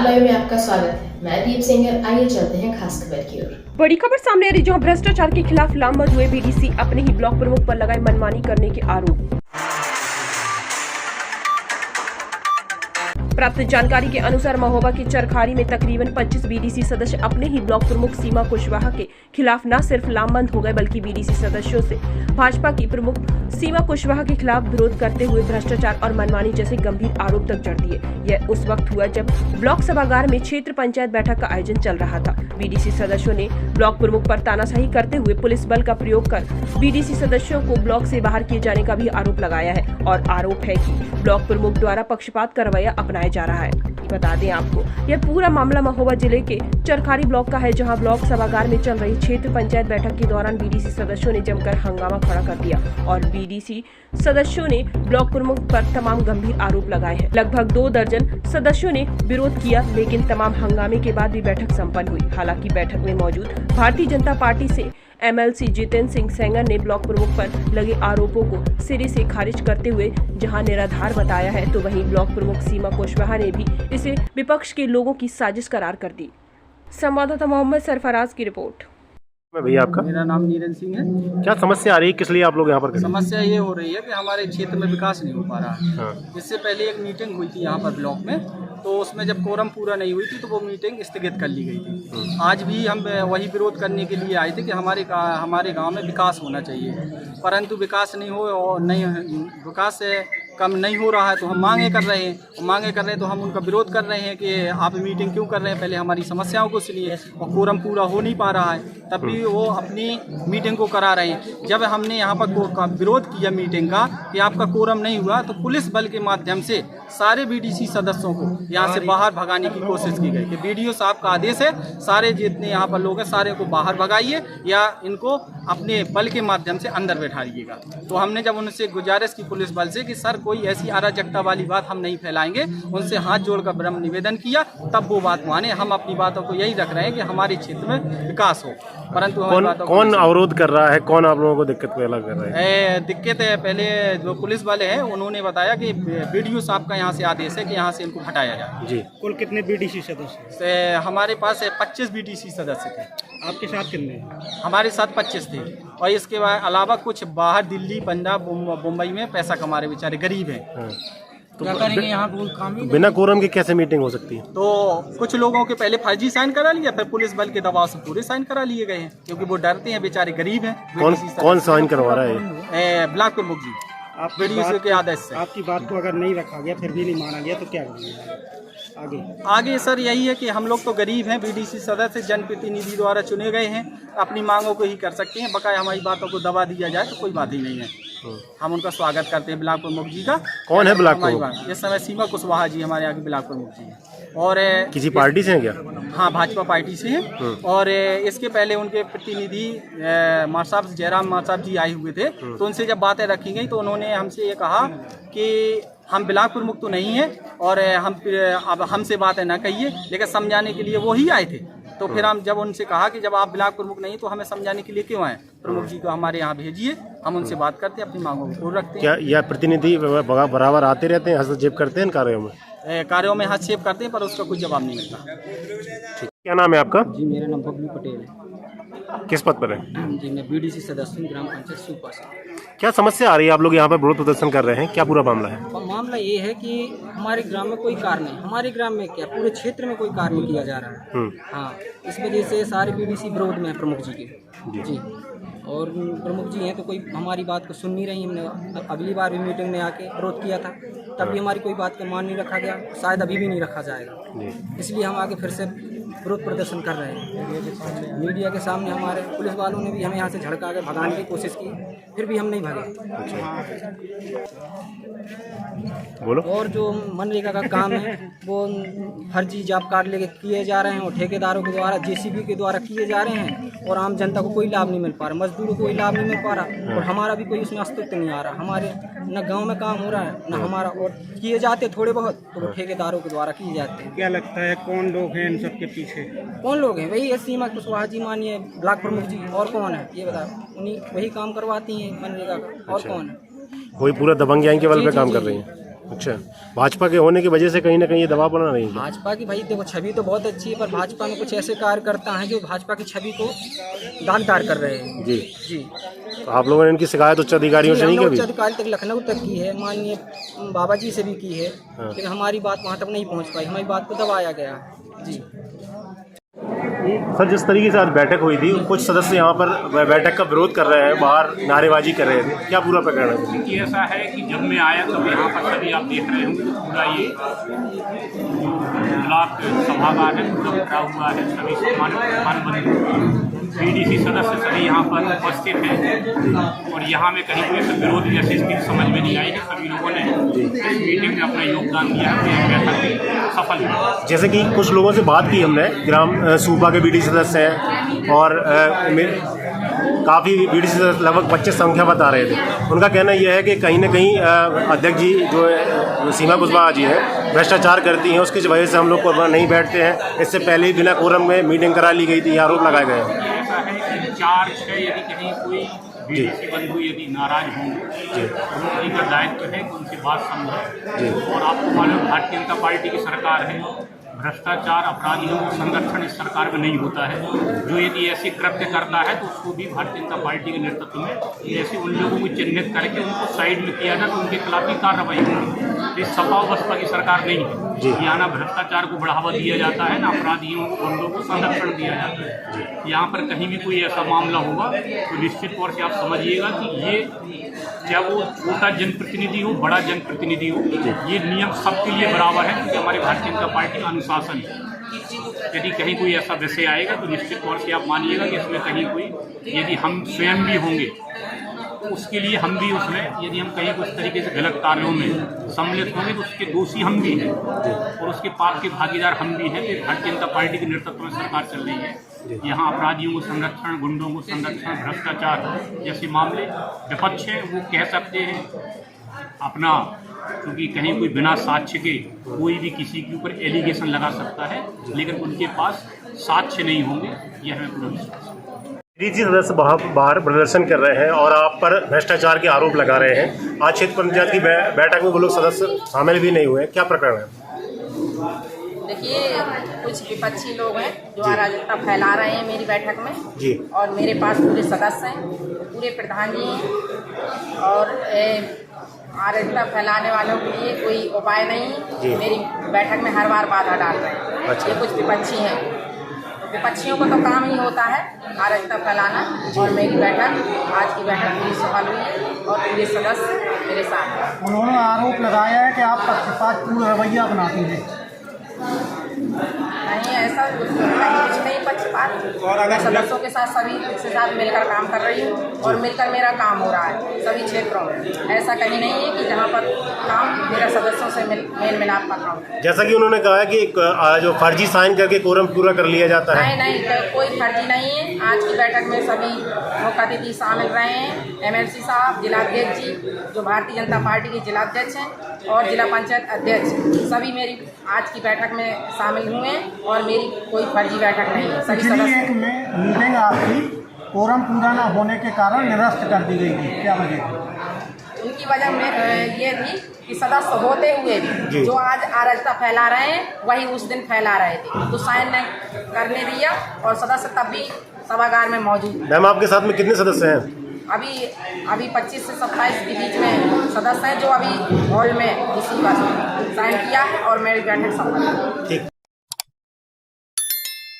Bihar live में आपका स्वागत है। मैं दीप सिंगर। आइए चलते हैं खास खबर की ओर। बड़ी खबर सामने आ रही, जहां भ्रष्टाचार के खिलाफ लामबंद हुए बीडीसी अपने ही ब्लॉक प्रमुख पर लगाए मनमानी करने के आरोप। प्राप्त जानकारी के अनुसार महोबा के चरखारी में तकरीबन 25 बीडीसी सदस्य अपने ही ब्लॉक प्रमुख सीमा कुशवाहा के खिलाफ न सिर्फ लामबंद हो गए, बल्कि बीडीसी सदस्यों से भाजपा की प्रमुख सीमा कुशवाहा के खिलाफ विरोध करते हुए भ्रष्टाचार और मनमानी जैसे गंभीर आरोप तक जड़ दिए। यह उस वक्त हुआ जब ब्लॉक सभागार में क्षेत्र पंचायत बैठक का आयोजन चल रहा था। बीडीसी सदस्यों ने ब्लॉक प्रमुख पर तानाशाही करते हुए पुलिस बल का प्रयोग कर बीडीसी सदस्यों को ब्लॉक से बाहर किए जाने का भी आरोप लगाया है और आरोप है कि ब्लॉक प्रमुख द्वारा पक्षपात का रवैया अपनाया जा रहा है। बता दें आपको, यह पूरा मामला महोबा जिले के चरखारी ब्लॉक का है, जहां ब्लॉक सभागार में चल रही क्षेत्र पंचायत बैठक के दौरान बीडीसी सदस्यों ने जमकर हंगामा खड़ा कर दिया और बीडीसी सदस्यों ने ब्लॉक प्रमुख पर तमाम गंभीर आरोप लगाए हैं। लगभग 2 दर्जन सदस्यों ने विरोध किया, लेकिन तमाम हंगामे के बाद भी बैठक संपन्न हुई। हालांकि बैठक में मौजूद भारतीय जनता पार्टी से एमएलसी जितेंद्र सिंह सेंगर ने ब्लॉक प्रमुख पर लगे आरोपों को सिरे से खारिज करते हुए जहां निराधार बताया है, तो वहीं ब्लॉक प्रमुख सीमा कुशवाहा ने भी इसे विपक्ष के लोगों की साजिश करार कर दी। संवाददाता मोहम्मद सरफराज की रिपोर्ट। भैया आपका? मेरा नाम नीरन सिंह है। क्या समस्या आ रही है, किस लिए आप लोग यहाँ पर? समस्या ये हो रही है कि हमारे क्षेत्र में विकास नहीं हो पा रहा है। हाँ। इससे पहले एक मीटिंग हुई थी यहाँ पर ब्लॉक में, तो उसमें जब कोरम पूरा नहीं हुई थी तो वो मीटिंग स्थगित कर ली गई थी। आज भी हम वही विरोध करने के लिए आए थे कि हमारे गांव में विकास होना चाहिए, परंतु विकास नहीं हो और विकास कम नहीं हो रहा है, तो हम मांगे कर रहे हैं तो हम उनका विरोध कर रहे हैं कि आप मीटिंग क्यों कर रहे हैं, पहले हमारी समस्याओं को सुनिए। और कोरम पूरा हो नहीं पा रहा है, तब भी वो अपनी मीटिंग को करा रहे हैं। जब हमने यहाँ पर विरोध किया मीटिंग का कि आपका कोरम नहीं हुआ, तो पुलिस बल के माध्यम से सारे बीडीसी सदस्यों को यहाँ से बाहर भगाने की कोशिश की गई कि बीडीओ साहब का आदेश है, सारे जितने यहाँ पर लोग हैं सारे को बाहर भगाइए या इनको अपने बल के माध्यम से अंदर बैठाइएगा। तो हमने जब उनसे गुजारिश की पुलिस बल से कि सर कोई ऐसी अराजकता वाली बात हम नहीं फैलाएंगे, उनसे हाथ जोड़कर विनम्र निवेदन किया, तब वो बात माने। हम अपनी बातों को यही रख रहे हैं कि हमारे क्षेत्र में विकास हो, परंतु कौन अवरोध कर रहा है, कौन आप लोगों को दिक्कत पैदा कर रहा है? दिक्कत है, पहले जो पुलिस वाले हैं उन्होंने बताया कि बीडीओ साहब का यहाँ से आदेश है कि यहाँ से इनको हटाया जाए। जी। कुल कितने बीडीसी सदस्य? हमारे पास 25 बीडीसी सदस्य थे। आपके साथ कितने? हमारे साथ 25 थे, और इसके अलावा कुछ बाहर दिल्ली, पंजाब, मुंबई में पैसा कमा रहे बेचारे गरीब हैं। हाँ। तो क्या करेंगे यहाँ कोई काम ही बिना कोरम के कैसे मीटिंग हो सकती है? तो कुछ लोगों के पहले फर्जी साइन करा लिया, फिर पुलिस बल के दबाव से पूरे साइन करा लिए गए हैं, क्योंकि वो डरते हैं, बेचारे गरीब हैं। कौन साइन करवा रहा है? ब्लॉक प्रमुख जी, आप बीडीसी के आदेश से। आपकी बात को अगर नहीं रखा गया, फिर भी नहीं माना गया, तो क्या करेंगे आगे सर यही है कि हम लोग तो गरीब हैं, बीडीसी सदस्य जनप्रतिनिधि द्वारा चुने गए हैं, अपनी मांगों को ही कर सकते हैं। बकाया हमारी बातों को दबा दिया जाए तो कोई बात ही नहीं है। हम उनका स्वागत करते हैं ब्लॉक प्रमुख जी का। कौन है ब्लॉक प्रमुख? इस समय सीमा कुशवाहा जी हमारे यहाँ के ब्लॉक प्रमुख जी हैं। और किसी पार्टी से हैं क्या? हाँ, भाजपा पार्टी से हैं। और इसके पहले उनके प्रतिनिधि जयराम मार साहब जी आए हुए थे, तो उनसे जब बातें रखी गई तो उन्होंने हमसे ये कहा कि हम ब्लॉक प्रमुख तो नहीं है और अब हमसे बातें ना कहिए, लेकिन समझाने के लिए वो ही आए थे। तो फिर हम जब उनसे कहा कि जब आप ब्लॉक प्रमुख नहीं तो हमें समझाने के लिए क्यों आए, प्रमुख जी को हमारे यहाँ भेजिए, हम उनसे बात करते हैं, अपनी मांगों को पूर्ण रखते हैं। क्या यह प्रतिनिधि बराबर आते रहते हैं, हस्तक्षेप करते हैं कार्यों में? हस्तक्षेप करते हैं, पर उसका कोई जवाब नहीं मिलता। क्या नाम है आपका? जी, मेरा नाम बबलू पटेल है। किस पद पर है? जी, मैं बीडीसी सदस्य ग्राम पंचायत सुपा से। क्या समस्या आ रही है? आप लोग यहाँ पर विरोध प्रदर्शन कर रहे हैं, क्या पूरा मामला है? मामला ये है कि हमारे ग्राम में कोई कार्य नहीं, हमारे ग्राम में क्या पूरे क्षेत्र में कोई कार्य नहीं किया जा रहा है। हाँ, इस वजह से सारे बीडीसी विरोध में है प्रमुख जी के। जी, और प्रमुख जी हैं तो कोई हमारी बात को सुन नहीं रही। हमने अगली बार भी मीटिंग में आके विरोध किया था, तब भी हमारी कोई बात का मान नहीं रखा गया, शायद अभी भी नहीं रखा जाएगा। इसलिए हम आगे फिर से विरोध प्रदर्शन कर रहे हैं। मीडिया के सामने हमारे पुलिस वालों ने भी हमें यहाँ से झड़का के भगाने की कोशिश की, फिर भी हम नहीं भागे। बोलो। और जो मनरेगा का काम है वो फर्जी जॉब कार्ड लेके किए जा रहे हैं और ठेकेदारों के द्वारा जेसीबी के द्वारा किए जा रहे हैं, और आम जनता को कोई लाभ नहीं मिल पा रहा, मजदूरों को कोई लाभ नहीं मिल पा रहा, और हमारा भी कोई उसमें अस्तित्व नहीं आ रहा। हमारे न गांव में काम हो रहा है न हमारा, और किए जाते थोड़े बहुत तो वो ठेकेदारों के द्वारा किए जाते हैं। क्या लगता है कौन लोग हैं इन सब के पीछे? कौन लोग हैं? वही है सीमा कुशवाहा जी, मानिए ब्लॉक प्रमुख जी, और कौन है ये बताओ? उन्हीं वही काम करवाती हैं मनरेगा का, और कौन है? कोई पूरा दबंगियाई के बल पे काम कर रही है? अच्छा, भाजपा के होने की वजह से कहीं ना कहीं ये दबाव बना रही है। भाजपा की भाई देखो छवि तो बहुत अच्छी है, पर भाजपा में कुछ ऐसे कार्यकर्ता हैं जो भाजपा की छवि को दागदार कर रहे हैं। जी जी तो आप लोगों ने इनकी शिकायत उच्च अधिकारियों से नहीं की? उच्च अधिकारी तक लखनऊ तक की है, माननीय बाबा जी से भी की है, लेकिन हमारी बात वहाँ तक नहीं पहुँच पाई, हमारी बात को दबाया गया। जी सर, जिस तरीके से आज बैठक हुई थी, कुछ सदस्य यहाँ पर बैठक का विरोध कर रहे हैं, बाहर नारेबाजी कर रहे थे, क्या पूरा प्रकरण है? देखिए ऐसा है कि जब मैं आया तब यहाँ पर सभी आप देख रहे होंगे पूरा ये ब्लॉक सभागार है पूरा भरा हुआ है, सभी सम्मानित बीडीसी सदस्य सभी यहाँ पर उपस्थित हैं और यहाँ में कहीं कोई विरोध जैसी स्थिति समझ में नहीं आई है। सभी लोगों ने इस मीटिंग में अपना योगदान दिया है, बैठक सफल है। जैसे कि कुछ लोगों से बात की हमने, ग्राम सूबा के बीडीसी सदस्य हैं और काफ़ी बीडीसी सदस्य लगभग 25 संख्या बता रहे थे। उनका कहना यह है कि कहीं ना कहीं अध्यक्ष जी जो सीमा कुशवाहा जी हैं भ्रष्टाचार करती हैं, उसकी वजह से हम लोग को नहीं बैठते हैं। इससे पहले ही बिना कोरम में मीटिंग करा ली गई थी, आरोप लगाए गए हैं। ऐसा है कि 4-6 यदि कहीं कोई बीडीसी बंधु यदि नाराज होंगे तो उनकी का दायित्व है कि उनकी बात समझें। और आपको मालूम भारतीय जनता पार्टी की सरकार है, भ्रष्टाचार अपराधियों का संरक्षण इस सरकार में नहीं होता है। जो यदि ऐसे कृत्य करता है तो उसको भी भारतीय जनता पार्टी के नेतृत्व में ऐसे उन लोगों को चिन्हित करके उनको साइड में किया जाए तो उनके खिलाफ ही कार्रवाई होगी। इस सपा बसपा की सरकार नहीं है। यहाँ ना भ्रष्टाचार को बढ़ावा दिया जाता है, ना अपराधियों को उन लोगों को संरक्षण दिया जाता है। यहाँ पर कहीं भी कोई ऐसा मामला होगा तो निश्चित तौर से आप समझिएगा कि ये चाहे वो छोटा जनप्रतिनिधि हो, बड़ा जनप्रतिनिधि हो, ये नियम सबके लिए बराबर है, क्योंकि हमारी भारतीय जनता पार्टी का अनुशासन है। यदि कहीं कोई ऐसा विषय आएगा तो निश्चित तौर से आप मानिएगा कि इसमें कहीं कोई यदि हम स्वयं भी होंगे तो उसके लिए हम भी उसमें यदि हम कहीं कुछ तरीके से गलत कार्यों में सम्मिलित होंगे तो उसके दोषी हम भी हैं और उसके पाप के भागीदार हम भी हैं। तो भारतीय जनता पार्टी के नेतृत्व में सरकार चल रही है। यहाँ अपराधियों को संरक्षण, गुंडों को संरक्षण, भ्रष्टाचार जैसे मामले विपक्ष है वो कह सकते हैं अपना, क्योंकि कहीं कोई बिना साक्ष्य के कोई भी किसी के ऊपर एलिगेशन लगा सकता है, लेकिन उनके पास साक्ष्य नहीं होंगे, यह हमें पूरा विश्वास है। बीडीसी सदस्य बाहर प्रदर्शन कर रहे हैं और आप पर भ्रष्टाचार के आरोप लगा रहे हैं। आज क्षेत्र पंचायत की बैठक में वो लोग सदस्य शामिल भी नहीं हुए, क्या प्रकरण है? देखिए, कुछ विपक्षी लोग हैं जो अराजकता फैला रहे हैं मेरी बैठक में जी, और मेरे पास पूरे सदस्य हैं, पूरे प्रधान जी हैं और अराजकता फैलाने वालों के लिए कोई उपाय नहीं। मेरी बैठक में हर बार बाधा डाल रहे हैं। अच्छा। ये कुछ विपक्षी हैं, तो विपक्षियों का तो काम ही होता है अराजकता फैलाना। और मेरी बैठक, आज की बैठक पूरी सफल हुई है और पूरे सदस्य मेरे साथ हैं। उन्होंने आरोप लगाया है कि आप पक्षपातपूर्ण रवैया अपनाती हैं। नहीं, ऐसा कुछ नहीं, पक्षपात। मैं सदस्यों के साथ सभी के साथ मिलकर काम कर रही हूँ और मिलकर मेरा काम हो रहा है सभी क्षेत्रों में। ऐसा कहीं नहीं है कि जहाँ पर काम मेरा सदस्यों से मेल मिलाप का काम है। जैसा कि उन्होंने कहा कि जो फर्जी साइन करके कोरम पूरा कर लिया जाता है। नहीं, कोई फर्जी नहीं है। आज की बैठक में सभी मुख्य अतिथि शामिल रहे हैं, एमएलसी साहब, जिलाध्यक्ष जी जो भारतीय जनता पार्टी के जिलाध्यक्ष हैं और जिला पंचायत अध्यक्ष, सभी मेरी आज की बैठक में शामिल हुए और मेरी कोई फर्जी बैठक नहीं है। सभी सदस्य एक मीटिंग आपकी कोरम पूरा न होने के कारण निरस्त कर दी गई थी, क्या वजह थी? उनकी वजह में ये थी कि सदस्य होते हुए भी जो आज अराजकता फैला रहे हैं वही उस दिन फैला रहे थे, तो साइन नहीं करने दिया और सदस्य तब भी सभागार में मौजूद। मैम, आपके साथ में कितने सदस्य हैं? अभी 25 से 27 के बीच में सदस्य हैं जो अभी हॉल में किसी का साइन किया है और मेरी बैठक सफल है। ठीक।